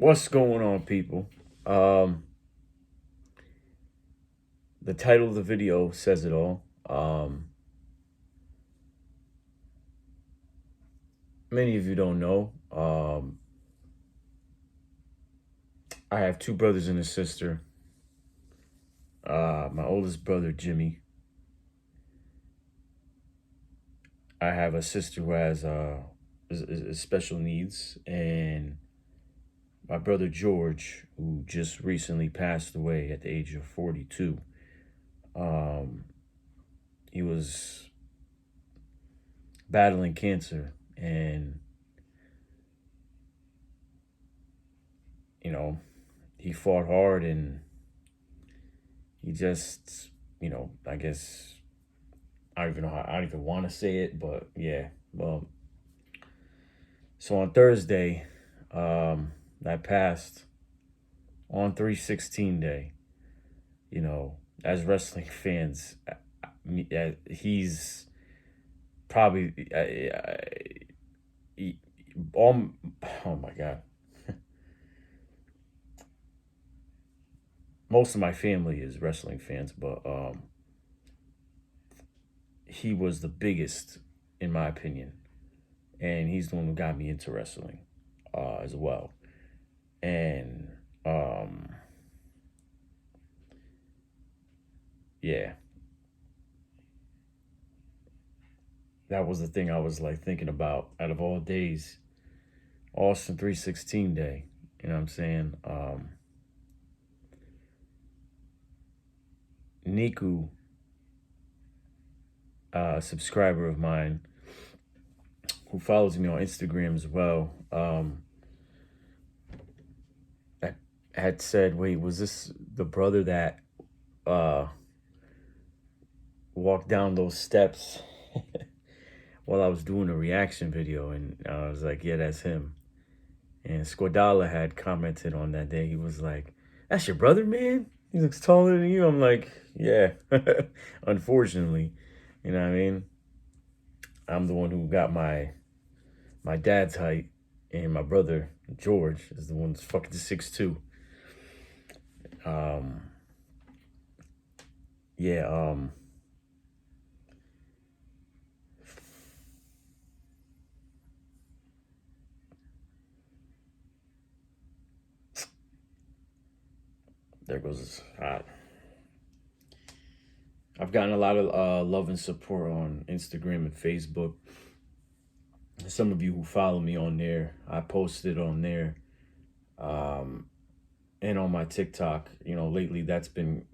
What's going on, people? Um, the title of the video says it all. Many of you don't know. I have two brothers and a sister. My oldest brother, Jimmy. I have a sister who has special needs, and my brother George, who just recently passed away at the age of 42. Um, he was battling cancer, and you know, he fought hard, and he just, I guess I don't even know how, I don't even want to say it, but yeah. Well, so on Thursday, that passed on 316 day. As wrestling fans, he's probably he, oh my god. Most of my family is wrestling fans, but he was the biggest in my opinion, and he's the one who got me into wrestling as well. And yeah, that was the thing I was like thinking about out of all days, Austin 316 day. You know what I'm saying? Niku, a subscriber of mine who follows me on Instagram as well, had said, "Wait, was this the brother that uh, walked down those steps while I was doing a reaction video?" And I was like, "Yeah, that's him." And Squadala had commented on that day. He was like, "That's your brother, man? He looks taller than you." I'm like, "Yeah." Unfortunately, you know what I mean? I'm the one who got my dad's height, and my brother George is the one that's fucking 6'2". Um, yeah. There goes. I've gotten a lot of love and support on Instagram and Facebook. Some of you who follow me on there, I posted on there, and on my TikTok. Lately that's been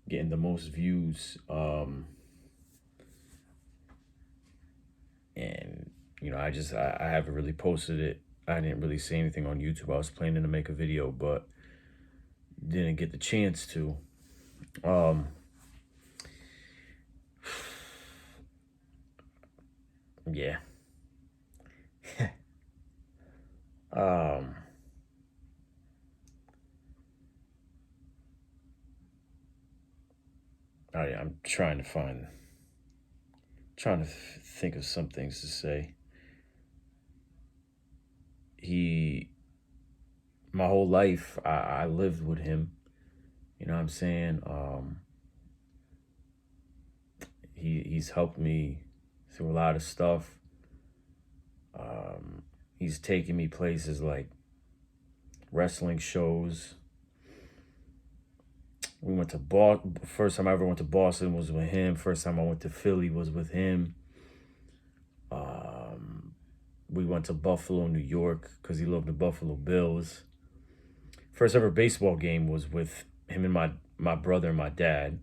getting the most views. And I haven't really posted it. I didn't really say anything on YouTube. I was planning to make a video, but didn't get the chance to. Um, yeah. um, I'm trying to think of some things to say. He, my whole life, I lived with him. You know what I'm saying? He's helped me through a lot of stuff. He's taken me places like wrestling shows. We went to Boston. First time I ever went to Boston was with him. First time I went to Philly was with him. We went to Buffalo, New York, because he loved the Buffalo Bills. First ever baseball game was with him and my brother and my dad.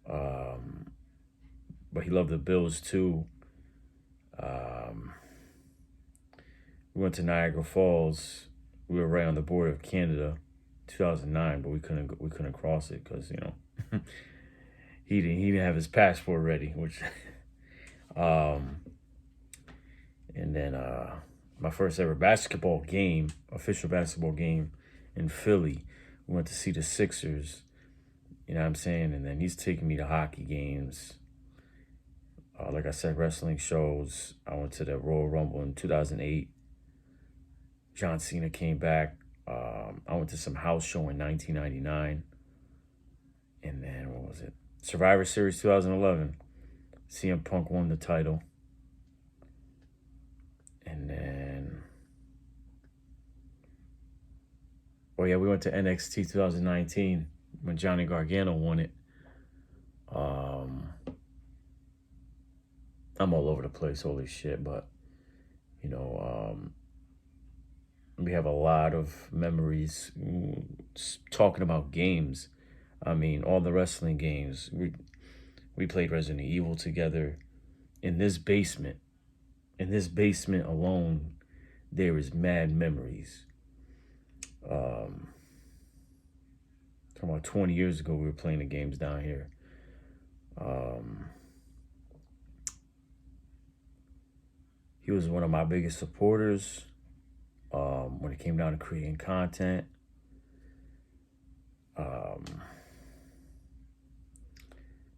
But he loved the Bills too. We went to Niagara Falls. We were right on the border of Canada, 2009, but we couldn't cross it because he didn't have his passport ready, which and then my first ever official basketball game in Philly. We went to see the Sixers. You know what I'm saying? And then he's taking me to hockey games. Like I said, wrestling shows. I went to the Royal Rumble in 2008. John Cena came back. I went to some house show in 1999. And then, what was it? Survivor Series 2011. CM Punk won the title. And then, oh yeah, we went to NXT 2019 when Johnny Gargano won it. I'm all over the place, holy shit, but you know, we have a lot of memories talking about games. I mean, all the wrestling games. We played Resident Evil together in this basement. In this basement alone, there is mad memories. Talking about 20 years ago, we were playing the games down here. He was one of my biggest supporters when it came down to creating content.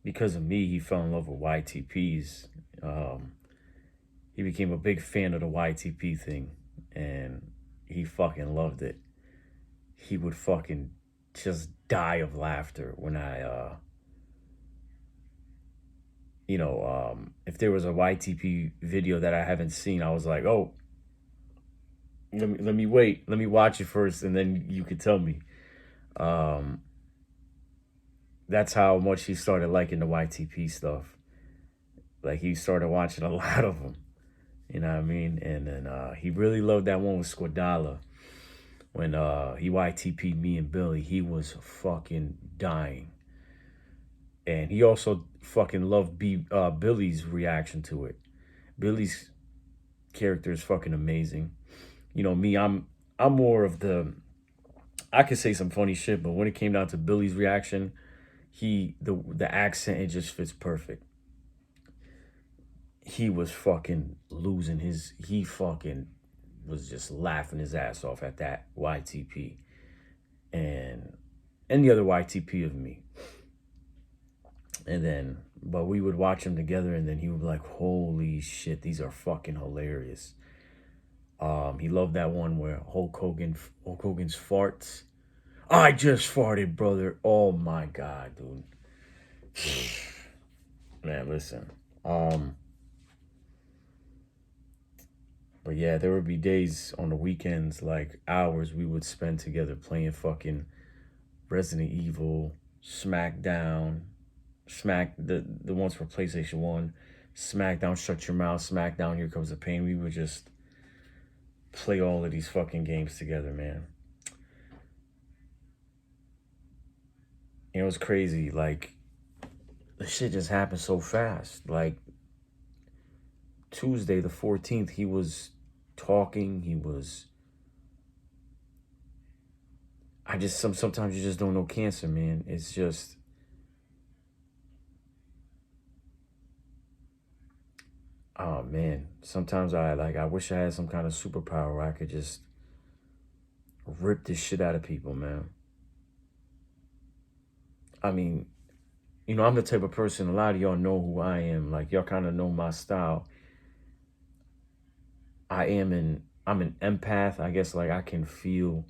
Because of me, he fell in love with YTPs. He became a big fan of the YTP thing, and he fucking loved it. He would fucking just die of laughter when I, if there was a YTP video that I haven't seen, I was like, oh, let me wait, let me watch it first, and then you could tell me. That's how much he started liking the YTP stuff. Like, he started watching a lot of them. You know what I mean? And then he really loved that one with Squadala. When he YTP'd me and Billy, he was fucking dying. And he also fucking loved Billy's reaction to it. Billy's character is fucking amazing. You know, me, I'm more of the, I could say some funny shit, but when it came down to Billy's reaction, the accent, it just fits perfect. He was fucking losing he fucking was just laughing his ass off at that YTP. And any other YTP of me. And then, but we would watch them together, and then he would be like, holy shit, these are fucking hilarious. He loved that one where Hulk Hogan's farts. I just farted, brother. Oh my God, dude. Man, listen. But yeah, there would be days on the weekends, like hours we would spend together playing fucking Resident Evil, SmackDown, the ones for PlayStation 1, SmackDown, Shut Your Mouth, SmackDown, Here Comes the Pain. We would just play all of these fucking games together, man. It was crazy. Like, the shit just happened so fast. Like, Tuesday the 14th, he was talking. Sometimes you just don't know cancer, man. It's just, oh man. Sometimes I wish I had some kind of superpower where I could just rip this shit out of people, man. I mean, I'm the type of person, a lot of y'all know who I am. Like, y'all kind of know my style. I'm an empath. I guess, like, I can't really,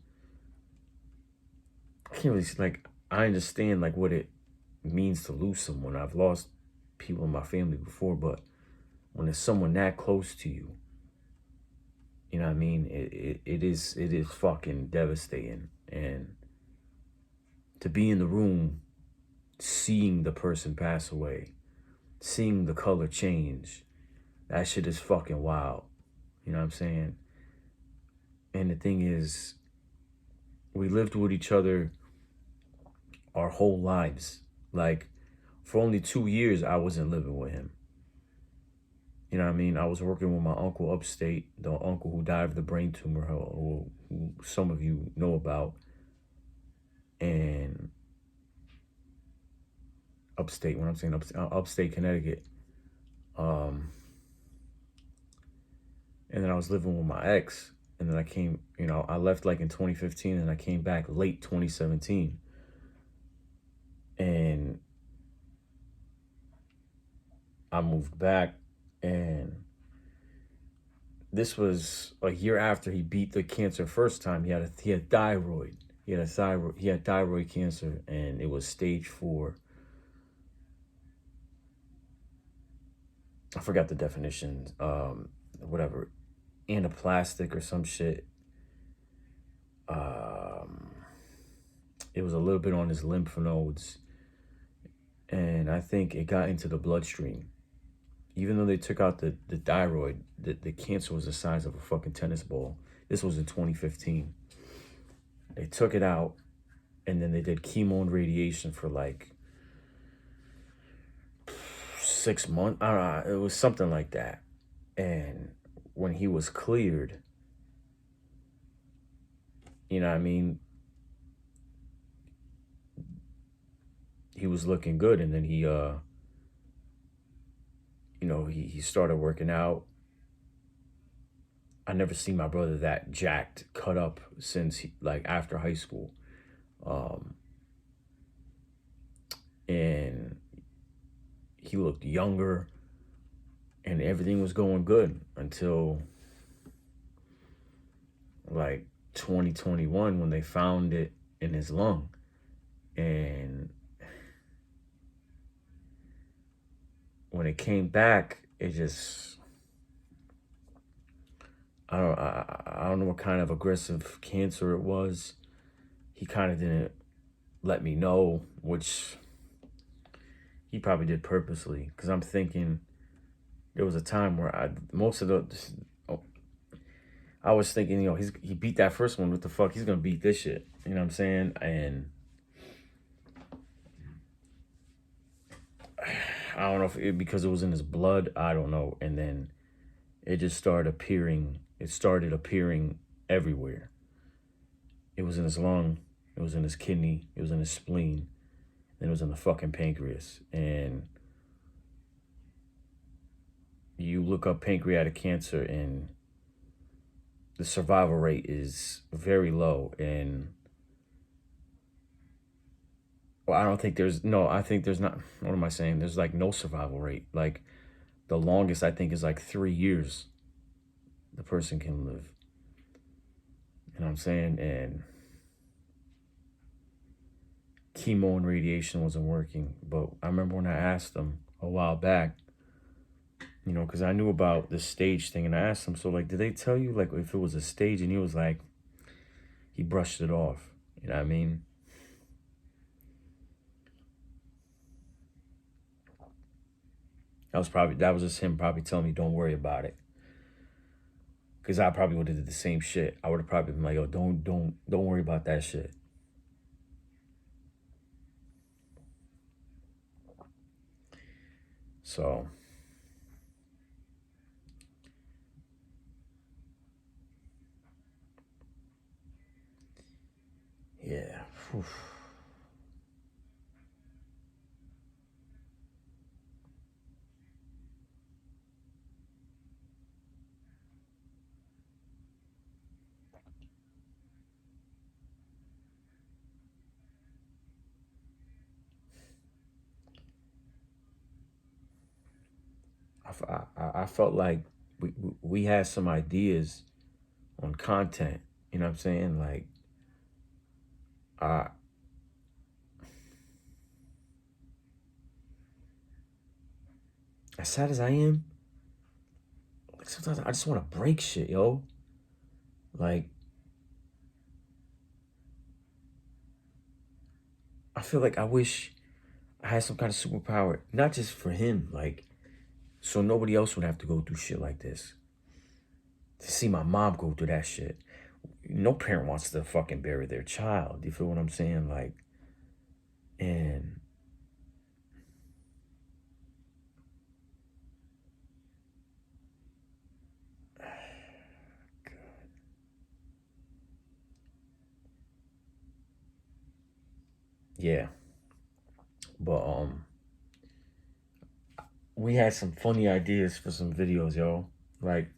like, I understand, like, what it means to lose someone. I've lost people in my family before, but when it's someone that close to you, you know what I mean? It is fucking devastating. And to be in the room, seeing the person pass away, seeing the color change, that shit is fucking wild. You know what I'm saying? And the thing is, we lived with each other our whole lives. Like, for only 2 years, I wasn't living with him. You know what I mean? I was working with my uncle upstate, the uncle who died of the brain tumor, who some of you know about. And upstate, when I'm saying upstate Connecticut. And then I was living with my ex. And then I came, I left like in 2015, and I came back late 2017. And I moved back, and this was a year after he beat the cancer first time. He had thyroid. He had thyroid cancer, and it was stage 4. I forgot the definition. Whatever, anaplastic or some shit. It was a little bit on his lymph nodes, and I think it got into the bloodstream. Even though they took out the thyroid, the cancer was the size of a fucking tennis ball. This was in 2015. They took it out, and then they did chemo and radiation for like 6 months. I don't know, it was something like that. And when he was cleared, you know what I mean, he was looking good. And then he started working out. I never seen my brother that jacked, cut up since like after high school. And he looked younger, and everything was going good until like 2021 when they found it in his lung. And when it came back, it just, I don't know what kind of aggressive cancer it was. He kind of didn't let me know, which he probably did purposely, because I'm thinking there was a time where I was thinking, he beat that first one. What the fuck? He's gonna beat this shit. You know what I'm saying? And I don't know if because it was in his blood. I don't know. And then it just started appearing. It started appearing everywhere. It was in his lung. It was in his kidney. It was in his spleen. And it was in the fucking pancreas. And you look up pancreatic cancer, and the survival rate is very low. And well, I think there's not, what am I saying? There's like no survival rate. Like the longest I think is like 3 years the person can live. You know what I'm saying? And chemo and radiation wasn't working. But I remember when I asked him a while back, because I knew about the stage thing, and I asked him, so like, did they tell you like if it was a stage? And he was like, he brushed it off. You know what I mean? That was just him probably telling me don't worry about it. Because I probably would have did the same shit. I would have probably been like, yo, don't worry about that shit. So yeah. Whew. I felt like we had some ideas on content. You know what I'm saying? Like, as sad as I am, like sometimes I just want to break shit, yo. Like, I feel like I wish I had some kind of superpower, not just for him, like, so nobody else would have to go through shit like this. To see my mom go through that shit. No parent wants to fucking bury their child. You feel what I'm saying? Like, and yeah. But we had some funny ideas for some videos, yo. Like,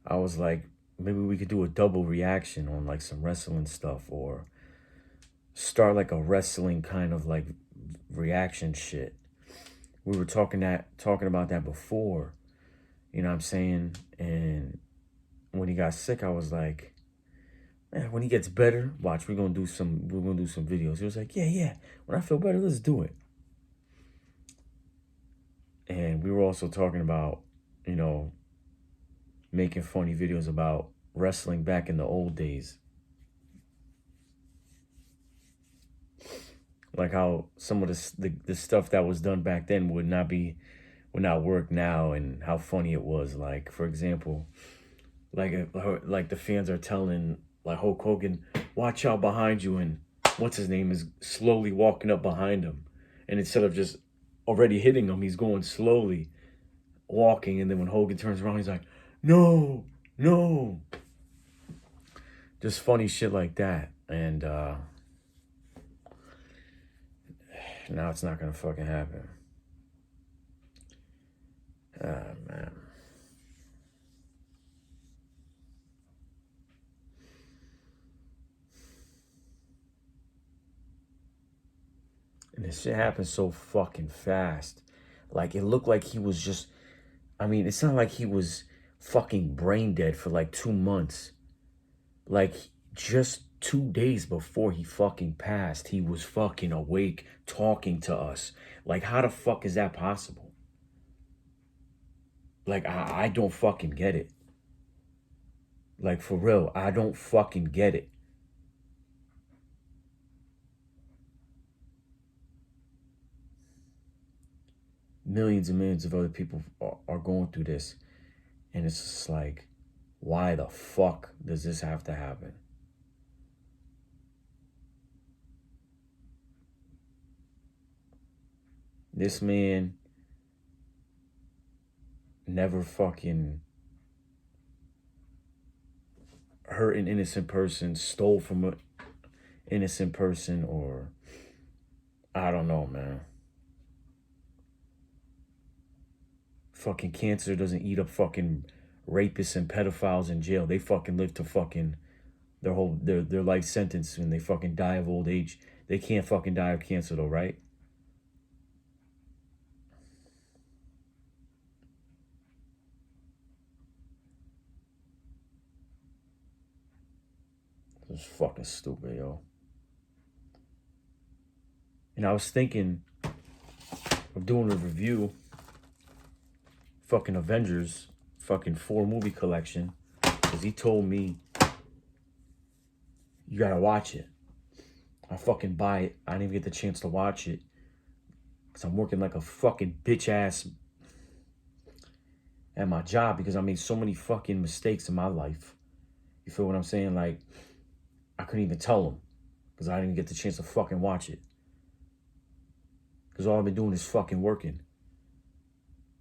I was like, maybe we could do a double reaction on like some wrestling stuff, or start like a wrestling kind of like reaction shit. We were talking about that before, You know what I'm saying? And when he got sick, I was like, man, when he gets better, watch, we're gonna do some videos. He was like, yeah. When I feel better, let's do it. And we were also talking about, you know, making funny videos about wrestling back in the old days. Like how some of the stuff that was done back then would not work now, and how funny it was. Like, for example, like the fans are telling like Hulk Hogan, watch out behind you, and what's his name is slowly walking up behind him, and instead of just already hitting him, he's going slowly walking, and then when Hogan turns around, he's like, no, no. Just funny shit like that. And now it's not gonna fucking happen. Ah, man. And this shit happened so fucking fast. Like, it looked like he was just, I mean, it's not like he was fucking brain dead for like 2 months. Like, just 2 days before he fucking passed, he was fucking awake talking to us. Like, how the fuck is that possible? Like, I don't fucking get it. Like, for real, I don't fucking get it. Millions and millions of other people are going through this. And it's just like, why the fuck does this have to happen? This man never fucking hurt an innocent person, stole from an innocent person, or I don't know, man. Fucking cancer doesn't eat up fucking rapists and pedophiles in jail. They fucking live to fucking their life sentence when they fucking die of old age. They can't fucking die of cancer though, right? It's fucking stupid, yo. And I was thinking of doing a review, fucking Avengers, fucking 4 movie collection, because he told me you gotta watch it. I fucking buy it. I didn't even get the chance to watch it because I'm working like a fucking bitch ass at my job because I made so many fucking mistakes in my life. You feel what I'm saying? Like, I couldn't even tell them because I didn't get the chance to fucking watch it. Because all I've been doing is fucking working.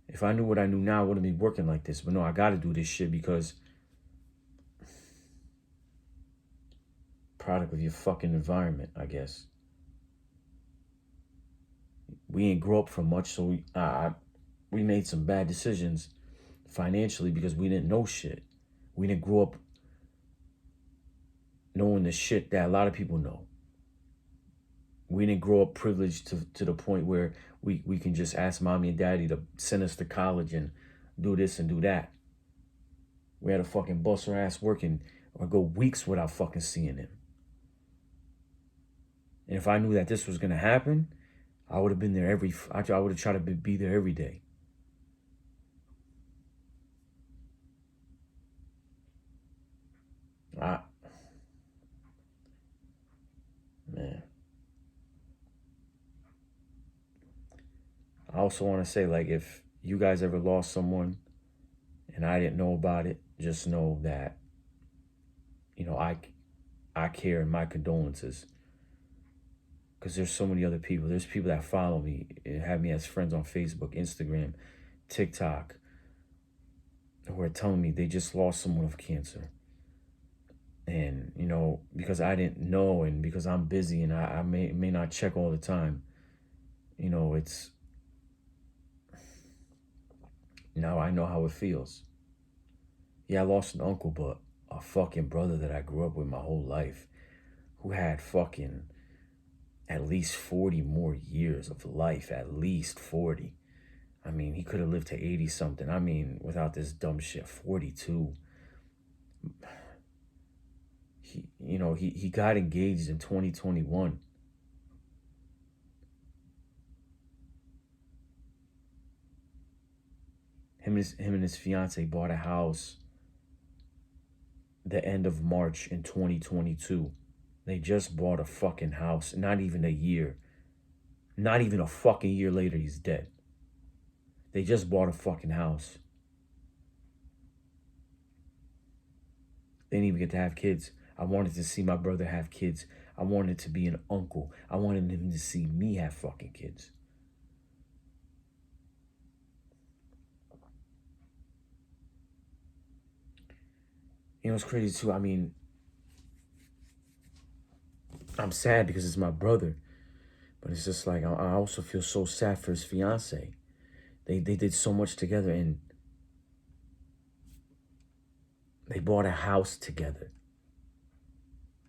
If I knew what I knew now, I wouldn't be working like this. But no, I gotta do this shit because product of your fucking environment, I guess. We ain't grow up from much, so we made some bad decisions financially because we didn't know shit. We didn't grow up knowing the shit that a lot of people know. We didn't grow up privileged to the point where we can just ask mommy and daddy to send us to college and do this and do that. We had to fucking bust our ass working or go weeks without fucking seeing him. And if I knew that this was gonna happen, I would have been there I would have tried to be there every day. Man. I also want to say, like, if you guys ever lost someone and I didn't know about it, just know that, you know, I care, and my condolences. Because there's so many other people. There's people that follow me and have me as friends on Facebook, Instagram, TikTok, who are telling me they just lost someone of cancer. And, you know, because I didn't know and because I'm busy and I may not check all the time, you know, it's, now I know how it feels. Yeah, I lost an uncle, but a fucking brother that I grew up with my whole life who had fucking at least 40 more years of life, at least 40. I mean, he could have lived to 80 something. I mean, without this dumb shit, 42. He got engaged in 2021. Him and his fiance bought a house the end of March in 2022. They just bought a fucking house. Not even a year. Not even a fucking year later, he's dead. They just bought a fucking house. They didn't even get to have kids. I wanted to see my brother have kids. I wanted to be an uncle. I wanted him to see me have fucking kids. You know, it's crazy too. I mean, I'm sad because it's my brother. But it's just like, I also feel so sad for his fiance. They did so much together, and they bought a house together.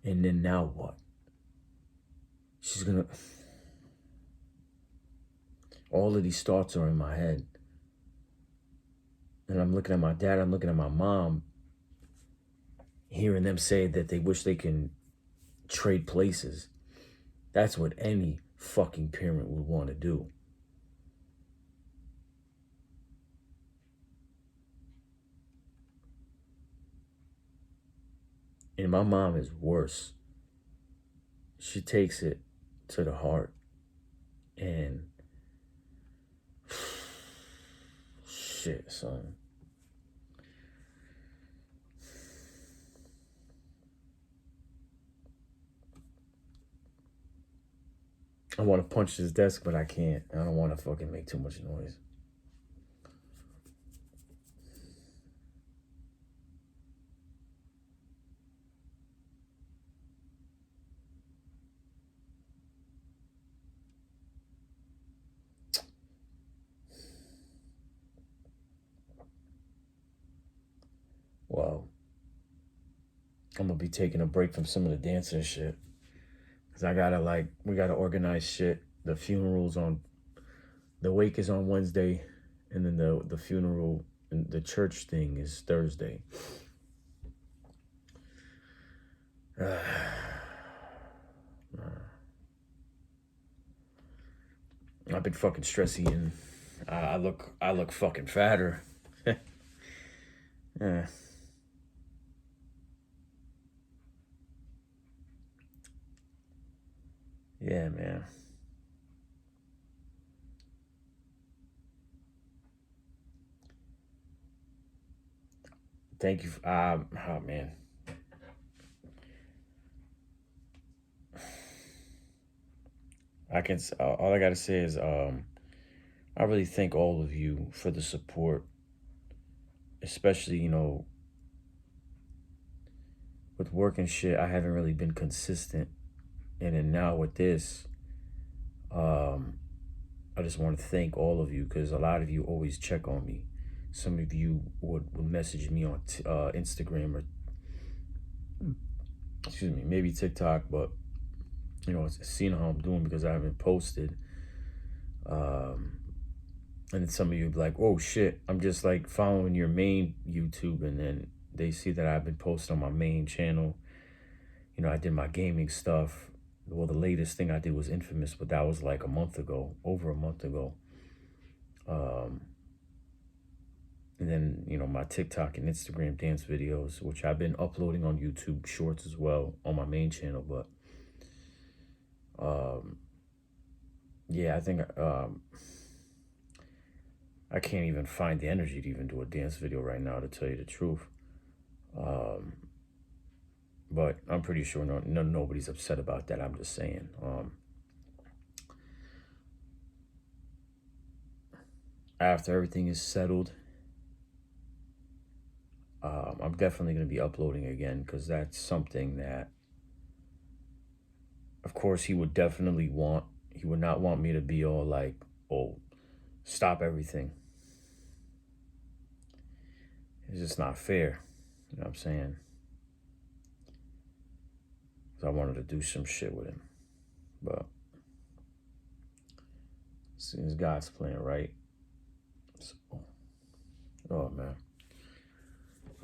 And then now what? She's gonna... All of these thoughts are in my head. And I'm looking at my dad, I'm looking at my mom, hearing them say that they wish they can trade places. That's what any fucking parent would want to do. And my mom is worse. She takes it to the heart. And shit, son. I want to punch this desk, but I can't. I don't want to fucking make too much noise. Well, I'm gonna be taking a break from some of the dancing shit. Cause we gotta organize shit. The wake is on Wednesday, and then the funeral and the church thing is Thursday. I've been fucking stressy, and I look fucking fatter. Yeah. Yeah, man. Thank you. Oh man. All I gotta say is I really thank all of you for the support, especially with work and shit. I haven't really been consistent, and then now with this, um, I just want to thank all of you because a lot of you always check on me. Some of you would message me on Instagram or excuse me, maybe TikTok, but seeing how I'm doing because I haven't posted. And then some of you be like, "Oh shit, I'm just like following your main YouTube," and then they see that I've been posting on my main channel. I did my gaming stuff. Well, the latest thing I did was Infamous, but that was like a month ago, over a month ago. And then, my TikTok and Instagram dance videos, which I've been uploading on YouTube Shorts as well on my main channel. But, yeah, I think I can't even find the energy to even do a dance video right now, to tell you the truth. But I'm pretty sure nobody's upset about that. I'm just saying. After everything is settled, I'm definitely going to be uploading again because that's something that, of course, he would definitely want. He would not want me to be all like, "Oh, stop everything." It's just not fair. You know what I'm saying? So I wanted to do some shit with him. But as soon as God's plan, right? Oh man.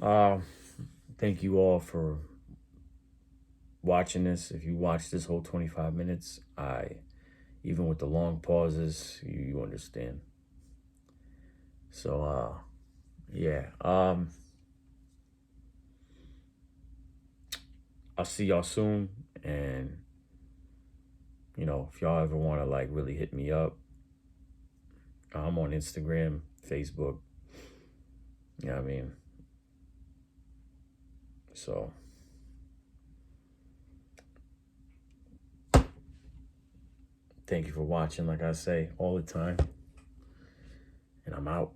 Um, Thank you all for watching this. If you watch this whole 25 minutes, even with the long pauses, you understand. So yeah. I'll see y'all soon, and if y'all ever want to like really hit me up, I'm on Instagram, Facebook. You know what I mean? So thank you for watching, like I say all the time. And I'm out.